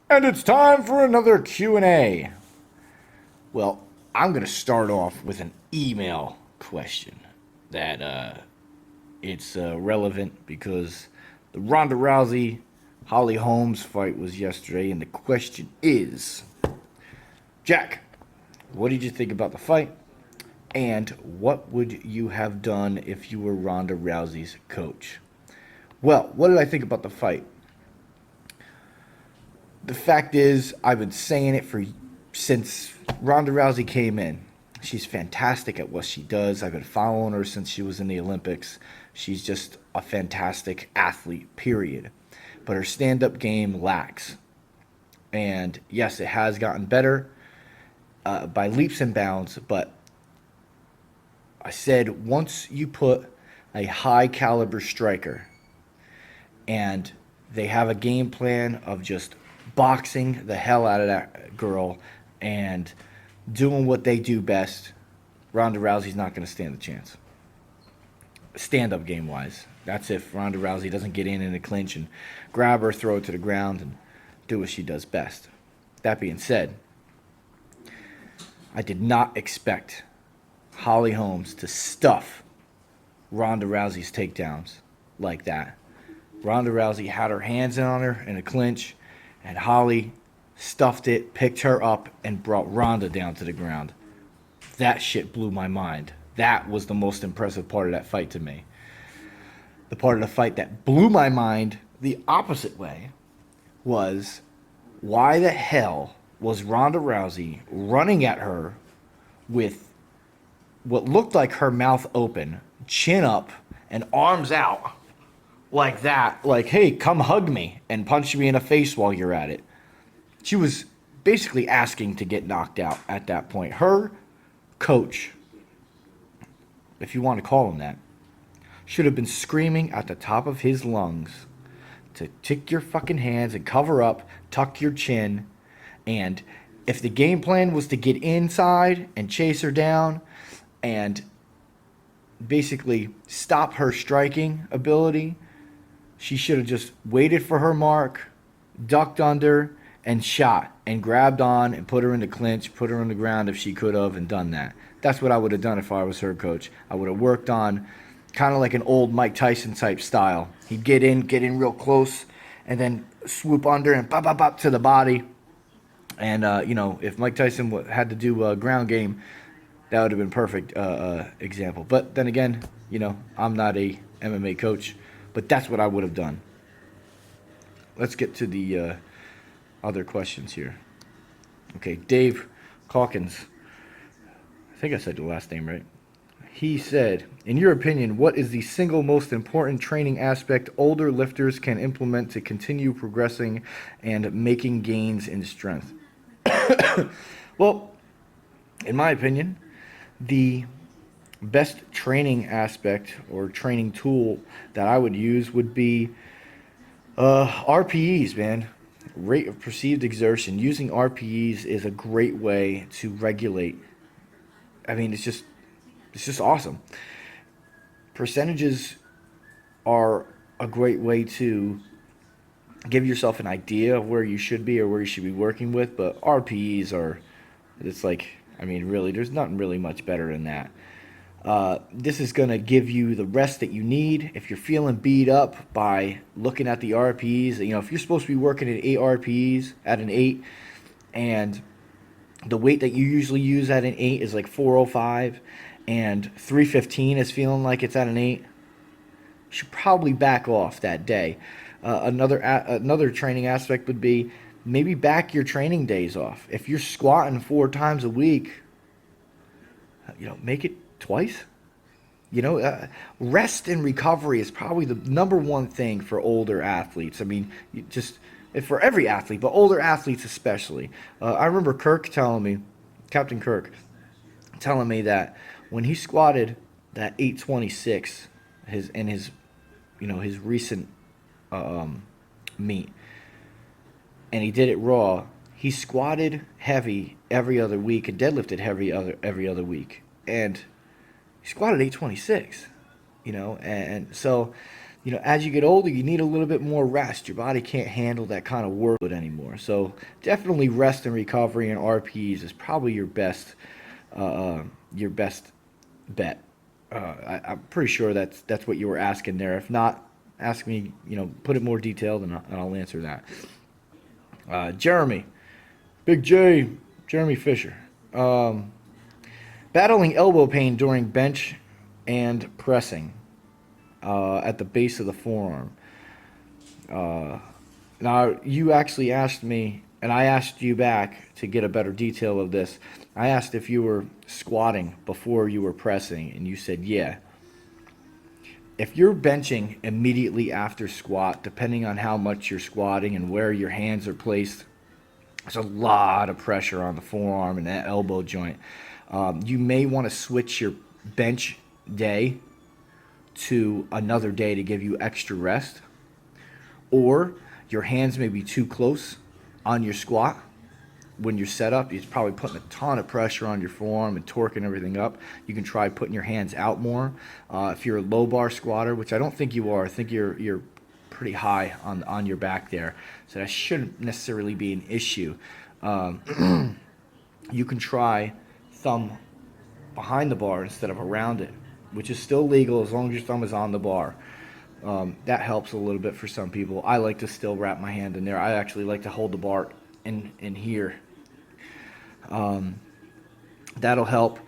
And it's time for another Q&A. Well, I'm going to start off with an email question that it's relevant because the Ronda Rousey Holly Holmes fight was yesterday, and the question is, Jack, what did you think about the fight? And what would you have done if you were Ronda Rousey's coach? Well, what did I think about the fight? The fact is, I've been saying it for since Ronda Rousey came in. She's fantastic at what she does. I've been following her since she was in the Olympics. She's just a fantastic athlete, period. But her stand up game lacks. And yes, it has gotten better by leaps and bounds. But I said once you put a high caliber striker and they have a game plan of just boxing the hell out of that girl and doing what they do best, Ronda Rousey's not going to stand a chance. Stand up game wise. That's if Ronda Rousey doesn't get in a clinch and grab her, throw it to the ground, and do what she does best. That being said, I did not expect Holly Holmes to stuff Ronda Rousey's takedowns like that. Ronda Rousey had her hands on her in a clinch, and Holly stuffed it, picked her up, and brought Ronda down to the ground. That shit blew my mind. That was the most impressive part of that fight to me. The part of the fight that blew my mind the opposite way was why the hell was Ronda Rousey running at her with what looked like her mouth open, chin up, and arms out like that, like, hey, come hug me and punch me in the face while you're at it. She was basically asking to get knocked out at that point. Her coach, if you want to call him that, should have been screaming at the top of his lungs to take your fucking hands and cover up, tuck your chin, and if the game plan was to get inside and chase her down and basically stop her striking ability, she should have just waited for her mark, ducked under, and shot, and grabbed on and put her in the clinch, put her on the ground if she could have, and done that. That's what I would have done if I was her coach. I would have worked on kind of like an old Mike Tyson type style. He'd get in real close, and then swoop under and bop, bop, bop to the body. And, if Mike Tyson had to do a ground game, that would have been perfect example. But then again, I'm not a MMA coach, but that's what I would have done. Let's get to the other questions here. Okay, Dave Calkins. I think I said the last name right. He said, in your opinion, what is the single most important training aspect older lifters can implement to continue progressing and making gains in strength? Well, in my opinion, the best training aspect or training tool that I would use would be RPEs, man. Rate of perceived exertion. Using RPEs is a great way to regulate. I mean, it's just awesome. Percentages are a great way to give yourself an idea of where you should be or where you should be working with, but RPEs are, it's like, I mean, really, there's nothing really much better than that. This is going to give you the rest that you need. If you're feeling beat up by looking at the RPEs, if you're supposed to be working at 8 RPEs at an 8, and the weight that you usually use at an 8 is like 405, and 315 is feeling like it's at an 8, you should probably back off that day. Another training aspect would be maybe back your training days off. If you're squatting 4 times a week, make it twice. Rest and recovery is probably the number one thing for older athletes. I mean, for every athlete, but older athletes especially. I remember Captain Kirk telling me that when he squatted that 826, his recent meet, and he did it raw, he squatted heavy every other week and deadlifted heavy every other week, and he squatted 826, and so as you get older, you need a little bit more rest. Your body can't handle that kind of workload anymore. So definitely rest and recovery and RPs is probably your best bet. I'm pretty sure that's what you were asking there. If not, ask me. Put it more detailed, and I'll answer that. Jeremy, Big J, Jeremy Fisher, battling elbow pain during bench and pressing at the base of the forearm. Now, you actually asked me, and I asked you back to get a better detail of this. I asked if you were squatting before you were pressing, and you said yeah. If you're benching immediately after squat, depending on how much you're squatting and where your hands are placed, there's a lot of pressure on the forearm and that elbow joint. You may want to switch your bench day to another day to give you extra rest, or your hands may be too close on your squat. When you're set up, you're probably putting a ton of pressure on your forearm and torquing everything up. You can try putting your hands out more. If you're a low bar squatter, which I don't think you are, I think you're pretty high on your back there, so that shouldn't necessarily be an issue. You can try thumb behind the bar instead of around it, which is still legal as long as your thumb is on the bar. That helps a little bit for some people. I like to still wrap my hand in there. I actually like to hold the bar in here. That'll help.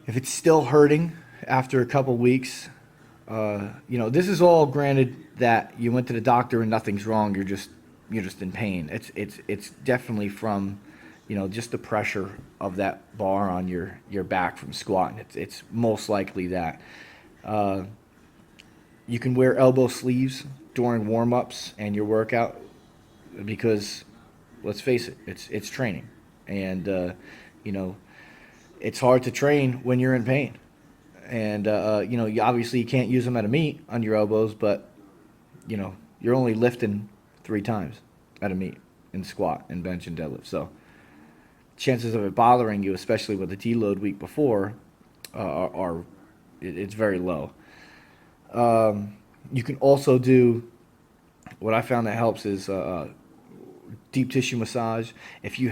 If it's still hurting after a couple weeks, this is all granted that you went to the doctor and nothing's wrong. You're just in pain. It's definitely from, just the pressure of that bar on your back from squatting. It's most likely that. You can wear elbow sleeves during warm-ups and your workout because, let's face it, it's training. And, it's hard to train when you're in pain. And, obviously you can't use them at a meet on your elbows, but, you're only lifting 3 times at a meet in squat and bench and deadlift. So chances of it bothering you, especially with a deload week before, it's very low. You can also do, what I found that helps is deep tissue massage. If you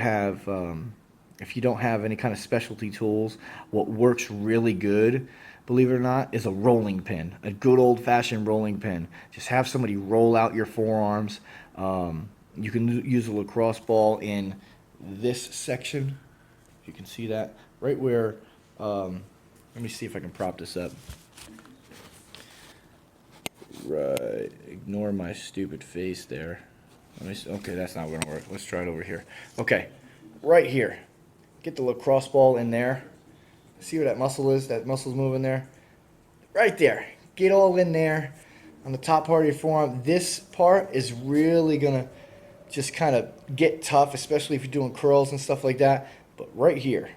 don't have any kind of specialty tools, what works really good, believe it or not, is a rolling pin, a good old-fashioned rolling pin. Just have somebody roll out your forearms. You can use a lacrosse ball in this section, if you can see that, right where, let me see if I can prop this up. Right, ignore my stupid face there. Okay, that's not going to work. Let's try it over here. Okay, right here. Get the lacrosse ball in there. See where that muscle is? That muscle's moving there. Right there. Get all in there on the top part of your forearm. This part is really going to just kind of get tough, especially if you're doing curls and stuff like that. But right here,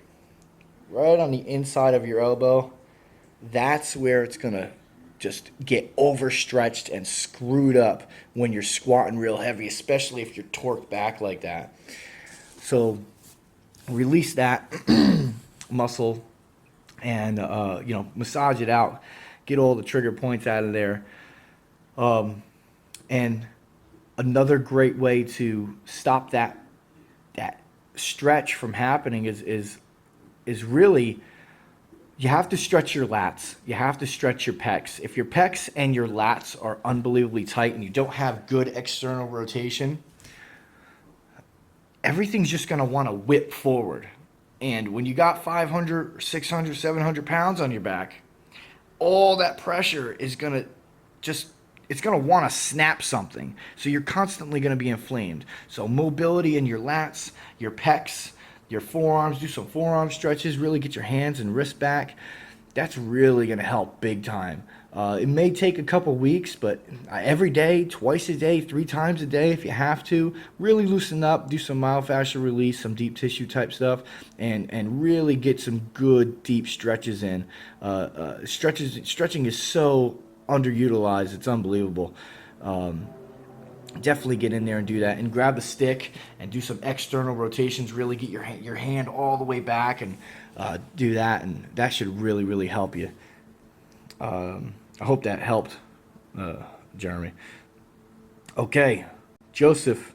right on the inside of your elbow, that's where it's going to just get overstretched and screwed up when you're squatting real heavy, especially if you're torqued back like that. So release that muscle and massage it out, get all the trigger points out of there. And another great way to stop that stretch from happening is really, you have to stretch your lats. You have to stretch your pecs. If your pecs and your lats are unbelievably tight and you don't have good external rotation, everything's just going to want to whip forward. And when you got 500, 600, 700 pounds on your back, all that pressure is going to it's going to want to snap something. So you're constantly going to be inflamed. So mobility in your lats, your pecs, your forearms, do some forearm stretches, really get your hands and wrists back. That's really going to help big time. It may take a couple weeks, but every day, twice a day, 3 times a day if you have to, really loosen up, do some myofascial release, some deep tissue type stuff, and really get some good deep stretches in. Stretching is so underutilized, it's unbelievable. Definitely get in there and do that, and grab a stick and do some external rotations. Really get your hand all the way back and do that, and that should really help you. I hope that helped Jeremy. Okay, Joseph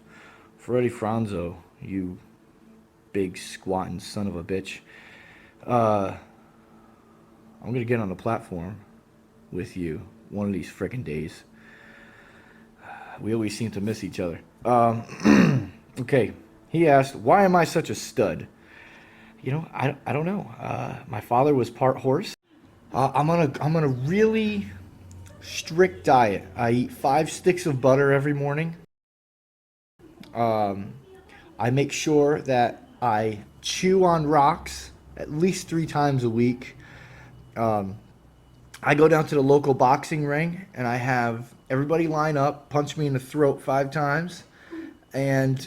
Freddie Franzo, you big squatting son of a bitch. Uh, I'm gonna get on the platform with you one of these frickin' days. We always seem to miss each other. Okay, he asked, "Why am I such a stud?" I don't know. My father was part horse. I'm on a really strict diet. I eat 5 sticks of butter every morning. I make sure that I chew on rocks at least 3 times a week. I go down to the local boxing ring and I have everybody line up, punch me in the throat 5 times. And,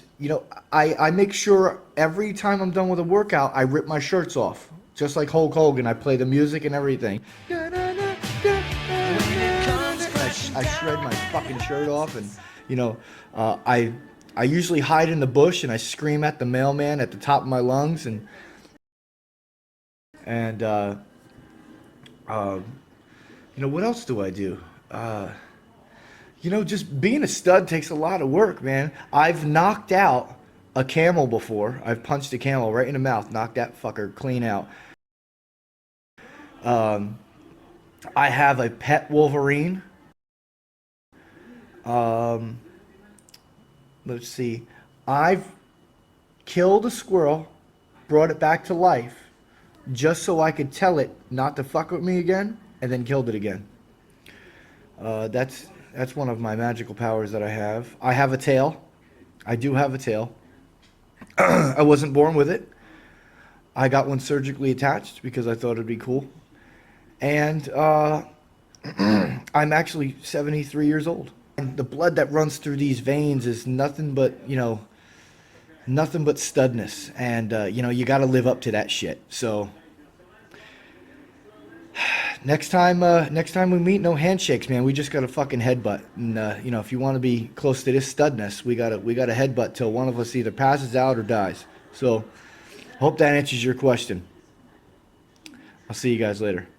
I make sure every time I'm done with a workout, I rip my shirts off. Just like Hulk Hogan, I play the music and everything. I shred my fucking shirt off, and I usually hide in the bush and I scream at the mailman at the top of my lungs, and uh, what else do I do? Just being a stud takes a lot of work, man. I've knocked out a camel before. I've punched a camel right in the mouth, knocked that fucker clean out. I have a pet Wolverine. Um, let's see. I've killed a squirrel, brought it back to life, just so I could tell it not to fuck with me again, and then killed it again. That's one of my magical powers that I have. I have a tail. I do have a tail. I wasn't born with it. I got one surgically attached because I thought it'd be cool. And I'm actually 73 years old. And the blood that runs through these veins is nothing but, nothing but studness. And, you got to live up to that shit. So next time we meet, no handshakes, man. We just got to fucking headbutt. And, if you want to be close to this studness, we got to headbutt till one of us either passes out or dies. So hope that answers your question. I'll see you guys later.